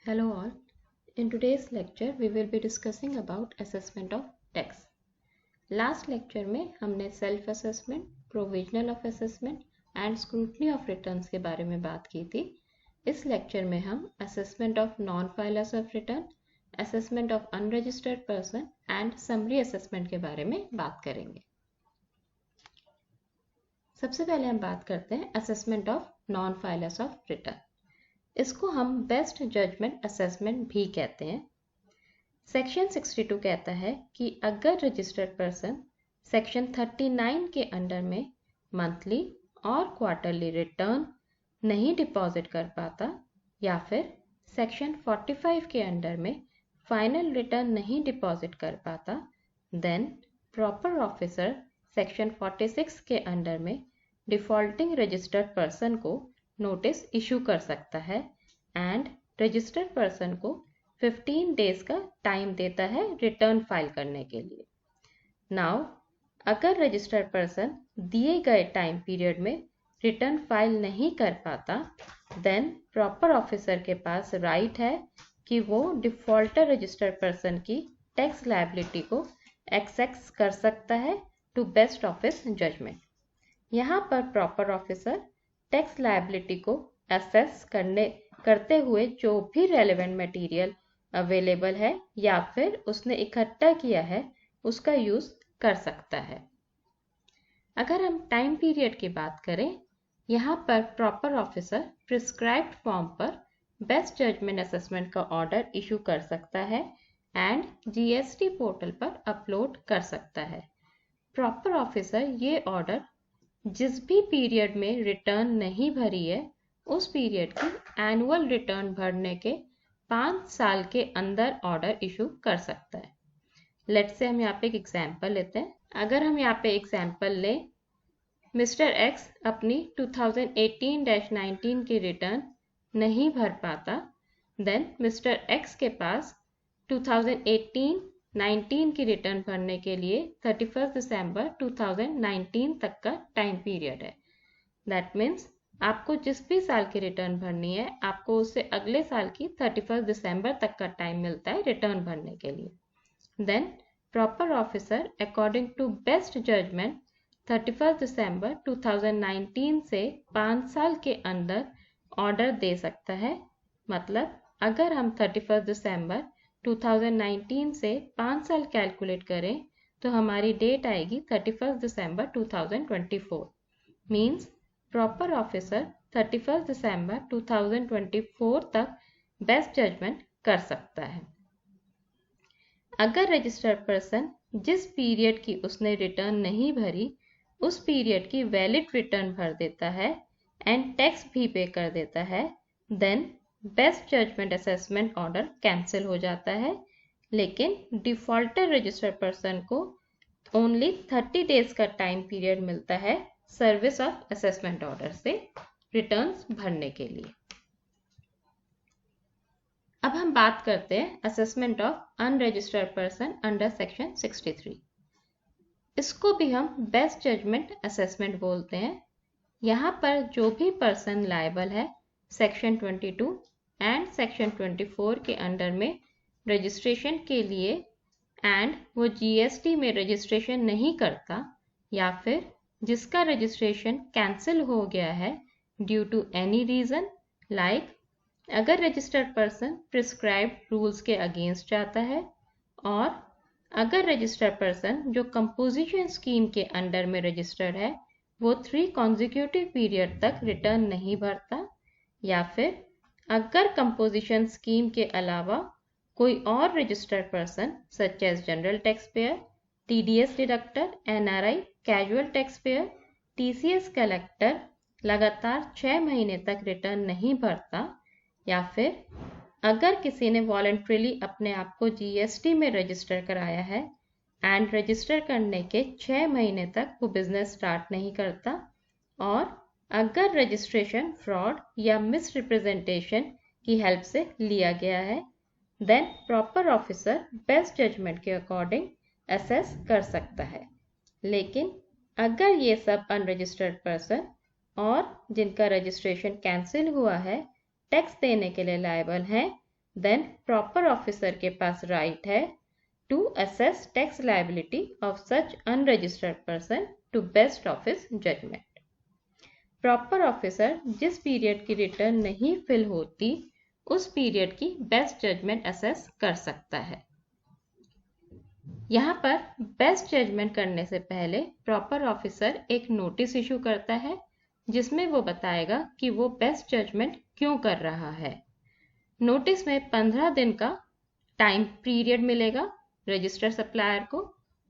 Hello all. In today's lecture we will be discussing about assessment of tax. Last lecture में हमने self assessment, provisional of assessment and scrutiny of returns के बारे में बात की थी. इस लेक्चर में हम assessment of non filers of return, assessment of unregistered person and summary assessment के बारे में बात करेंगे. सबसे पहले हम बात करते हैं assessment of non filers of return. इसको हम बेस्ट जजमेंट असेसमेंट भी कहते हैं. सेक्शन 62 कहता है कि अगर रजिस्टर्ड पर्सन सेक्शन 39 के अंडर में मंथली और क्वार्टरली रिटर्न नहीं डिपॉजिट कर पाता या फिर सेक्शन 45 के अंडर में फाइनल रिटर्न नहीं डिपॉजिट कर पाता, देन प्रॉपर ऑफिसर सेक्शन 46 के अंडर में डिफॉल्टिंग रजिस्टर्ड पर्सन को नोटिस इशू कर सकता है एंड रजिस्टर्ड पर्सन को 15 डेज का टाइम देता है रिटर्न फाइल करने के लिए. नाउ अगर रजिस्टर्ड पर्सन दिए गए टाइम पीरियड में रिटर्न फाइल नहीं कर पाता, देन प्रॉपर ऑफिसर के पास राइट है कि वो डिफॉल्टर रजिस्टर्ड पर्सन की टैक्स लायबिलिटी को एक्सेस कर सकता है टू बेस्ट ऑफिस जजमेंट. यहाँ पर प्रॉपर ऑफिसर टैक्स लायबिलिटी को असेस करते हुए जो भी रेलेवेंट मटेरियल अवेलेबल है या फिर उसने इकट्ठा किया है उसका यूज कर सकता है. अगर हम टाइम पीरियड की बात करें, यहाँ पर प्रॉपर ऑफिसर प्रिस्क्राइब्ड फॉर्म पर बेस्ट जजमेंट असेसमेंट का ऑर्डर इशू कर सकता है एंड जीएसटी पोर्टल पर अपलोड कर सकता है. प्रॉपर ऑफिसर ये ऑर्डर जिस भी पीरियड में रिटर्न नहीं भरी है उस पीरियड की एनुअल रिटर्न भरने के 5 साल के अंदर ऑर्डर इशू कर सकता है. लेट्स से हम यहाँ पे एक एग्जांपल लेते हैं. अगर हम यहाँ पे एग्जांपल लें, मिस्टर एक्स अपनी 2018-19 की रिटर्न नहीं भर पाता, देन मिस्टर एक्स के पास 2018-19 की रिटर्न भरने के लिए 31 दिसंबर 2019 तक का टाइम पीरियड है. दैट मीन्स आपको जिस भी साल की रिटर्न भरनी है आपको उससे अगले साल की 31 दिसंबर तक का टाइम मिलता है रिटर्न भरने के लिए. Then proper officer according to best judgement 31 दिसंबर 2019 से 5 साल के अंदर ऑर्डर दे सकता है. मतलब अगर हम 31 दिसंबर 2019 से 5 साल कैलकुलेट करें तो हमारी डेट आएगी 31 दिसंबर 2024. मीन्स प्रॉपर ऑफिसर 31 दिसंबर 2024 तक बेस्ट जजमेंट कर सकता है. अगर रजिस्टर्ड पर्सन जिस पीरियड की उसने रिटर्न नहीं भरी उस पीरियड की वैलिड रिटर्न भर देता है एंड टैक्स भी पे कर देता है, then best judgement assessment order cancel हो जाता है. लेकिन डिफॉल्टर रजिस्टर्ड पर्सन को ओनली 30 डेज का टाइम पीरियड मिलता है सर्विस ऑफ असेसमेंट ऑर्डर से रिटर्न्स भरने के लिए. अब हम बात करते हैं assessment of unregistered person under section 63. इसको भी हम बेस्ट जजमेंट असेसमेंट बोलते हैं. यहाँ पर जो भी पर्सन लायबल है सेक्शन 22 एंड सेक्शन 24 के अंडर में रजिस्ट्रेशन के लिए एंड वो जीएसटी में रजिस्ट्रेशन नहीं करता या फिर जिसका रजिस्ट्रेशन कैंसिल हो गया है due to any reason, like अगर रजिस्टर्ड पर्सन प्रिस्क्राइब्ड रूल्स के अगेंस्ट जाता है और अगर रजिस्टर्ड पर्सन जो कंपोजिशन स्कीम के अंडर में रजिस्टर्ड है वो 3 कॉन्जिक्यूटिव पीरियड तक रिटर्न नहीं भरता, या फिर अगर कंपोजिशन स्कीम के अलावा कोई और registered person such as general tax payer, TDS deductor, NRI, casual tax payer, TCS collector लगातार 6 महीने तक रिटर्न नहीं भरता, या फिर अगर किसी ने वॉलंटरीली अपने आप को जीएसटी में रजिस्टर कराया है एंड रजिस्टर करने के 6 महीने तक वो बिजनेस स्टार्ट नहीं करता, और अगर रजिस्ट्रेशन फ्रॉड या मिस रिप्रेजेंटेशन की हेल्प से लिया गया है, then proper officer best judgement के अकॉर्डिंग असेस कर सकता है. लेकिन अगर ये सब अनरजिस्टर्ड पर्सन और जिनका रजिस्ट्रेशन कैंसिल हुआ है टैक्स देने के लिए लायबल हैं, देन प्रॉपर ऑफिसर के पास राइट है to assess tax liability of such unregistered person to best of his judgement. Proper officer जिस पीरियड की रिटर्न नहीं फिल होती उस पीरियड की बेस्ट जजमेंट असेस कर सकता है। यहाँ पर बेस्ट जजमेंट करने से पहले प्रॉपर ऑफिसर एक नोटिस इशू करता है जिसमें वो बताएगा कि वो बेस्ट जजमेंट क्यों कर रहा है। नोटिस में 15 दिन का टाइम पीरियड मिलेगा रजिस्टर्ड सप्लायर को।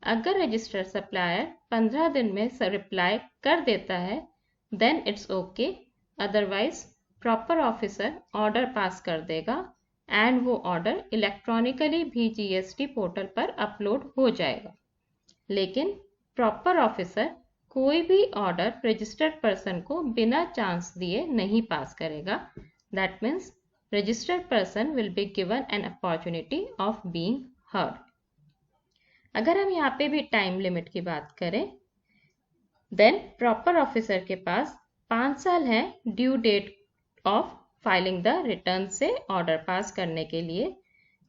अगर रजिस्टर्ड सप्लायर 15 दिन में रिप्लाई कर देता है then it's okay, otherwise proper officer order pass कर देगा एंड वो ऑर्डर इलेक्ट्रॉनिकली भी जीएसटी पोर्टल पर अपलोड हो जाएगा। लेकिन प्रॉपर ऑफिसर कोई भी ऑर्डर रजिस्टर्ड पर्सन को बिना चांस दिए नहीं पास करेगा। That means registered person will be given an opportunity of being heard. अगर हम यहाँ पे भी टाइम लिमिट की बात करें देन प्रॉपर ऑफिसर के पास 5 साल है due date of filing the return से ऑर्डर पास करने के लिए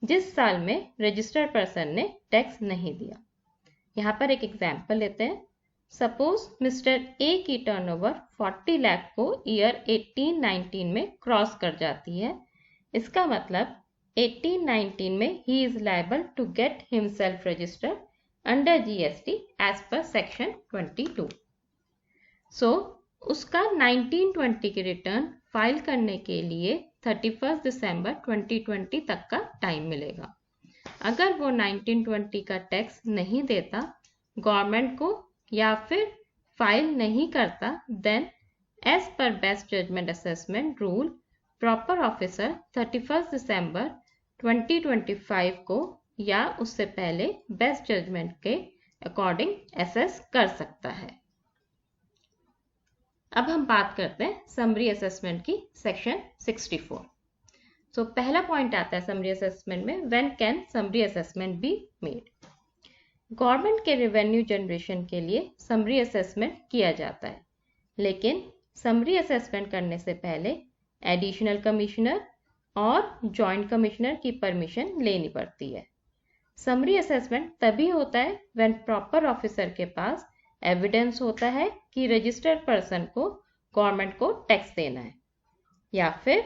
जिस साल में रजिस्टर्ड पर्सन ने टैक्स नहीं दिया। यहाँ पर एक एग्जाम्पल लेते हैं। सपोज मिस्टर ए की टर्नओवर 40 लाख को ईयर 18-19 में क्रॉस कर जाती है। इसका मतलब 18-19 में ही is liable to get himself registered under GST as per section 22। So उसका 1920 की रिटर्न फाइल करने के लिए 31 दिसंबर 2020 तक का टाइम मिलेगा। अगर वो 1920 का टैक्स नहीं देता गवर्नमेंट को या फिर फाइल नहीं करता then as per best judgement assessment rule proper officer 31 दिसंबर 2025 को या उससे पहले बेस्ट जजमेंट के अकॉर्डिंग असेस कर सकता है। अब हम बात करते हैं समरी असेसमेंट की सेक्शन 64। सो पहला पॉइंट आता है समरी असेसमेंट में, when can summary assessment be made. Government के रेवेन्यू जनरेशन के लिए समरी असेसमेंट किया जाता है, लेकिन समरी असेसमेंट करने से पहले एडिशनल कमिश्नर और जॉइंट कमिश्नर की परमिशन लेनी पड़ती है। समरी असेसमेंट तभी होता है व्हेन प्रॉपर ऑफिसर के पास एविडेंस होता है कि रजिस्टर्ड पर्सन को गवर्नमेंट को टैक्स देना है, या फिर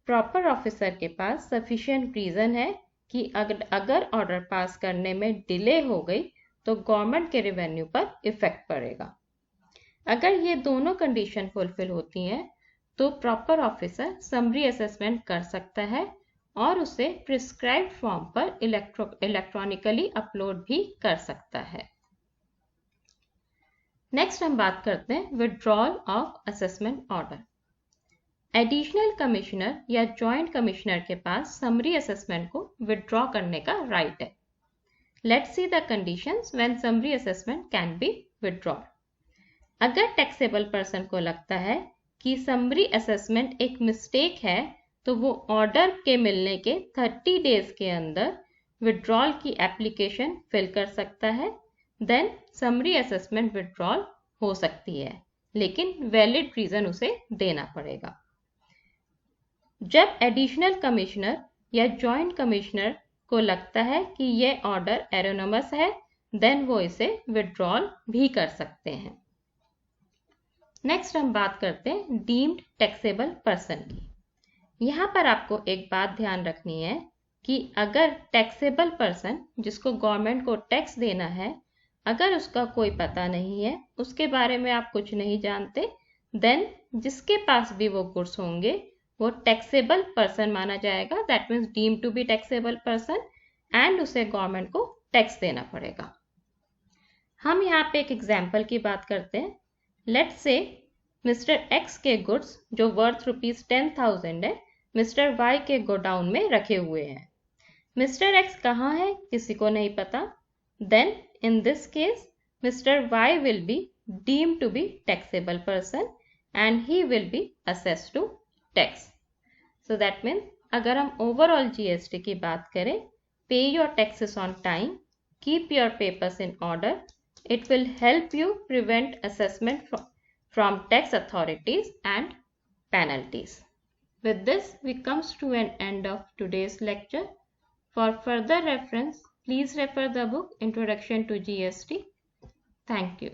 प्रॉपर ऑफिसर के पास सफिशिएंट रीजन है कि अगर ऑर्डर पास करने में डिले हो गई तो गवर्नमेंट के रेवेन्यू पर इफेक्ट पड़ेगा। अगर ये दोनों कंडीशन फुलफिल होती हैं तो प्रॉपर ऑफिसर समरी असेसमेंट कर सकता है और उसे प्रिस्क्राइब्ड फॉर्म पर इलेक्ट्रॉनिकली अपलोड भी कर सकता है। नेक्स्ट हम बात करते हैं withdrawal of assessment order. Additional commissioner या जॉइंट कमिश्नर के पास समरी असेसमेंट को विड्रॉ करने का राइट है। Let's see the conditions when summary assessment can be withdrawn. अगर टैक्सेबल पर्सन को लगता है कि समरी असेसमेंट एक मिस्टेक है तो वो ऑर्डर के मिलने के 30 डेज के अंदर विड्रॉल की एप्लीकेशन फिल कर सकता है। देन समरी असेसमेंट विड्रॉल हो सकती है, लेकिन वैलिड रीजन उसे देना पड़ेगा। जब एडिशनल कमिश्नर या जॉइंट कमिश्नर को लगता है कि यह ऑर्डर एरोनमस है देन वो इसे विड्रॉल भी कर सकते हैं। नेक्स्ट हम बात करते हैं डीम्ड टैक्सेबल पर्सन की। यहाँ पर आपको एक बात ध्यान रखनी है कि अगर टैक्सेबल पर्सन जिसको गवर्नमेंट को टैक्स देना है अगर उसका कोई पता नहीं है, उसके बारे में आप कुछ नहीं जानते, देन जिसके पास भी वो गुड्स होंगे वो टैक्सेबल पर्सन माना जाएगा। That means deem to be taxable person and उसे गवर्नमेंट को टैक्स देना पड़ेगा। हम यहाँ पे एक एग्जाम्पल की बात करते हैं। लेट्स से मिस्टर एक्स के गुड्स जो वर्थ ₹10,000 है मिस्टर वाई के गोडाउन में रखे हुए हैं। मिस्टर एक्स कहाँ है किसी को नहीं पता। Then in this case Mr. Y will be deemed to be taxable person and he will be assessed to tax. So that means अगर हम overall GST की बात करें, pay your taxes on time, keep your papers in order, it will help you prevent assessment from tax authorities and penalties. With this, we comes to an end of today's lecture. For further reference, please refer the book Introduction to GST. Thank you.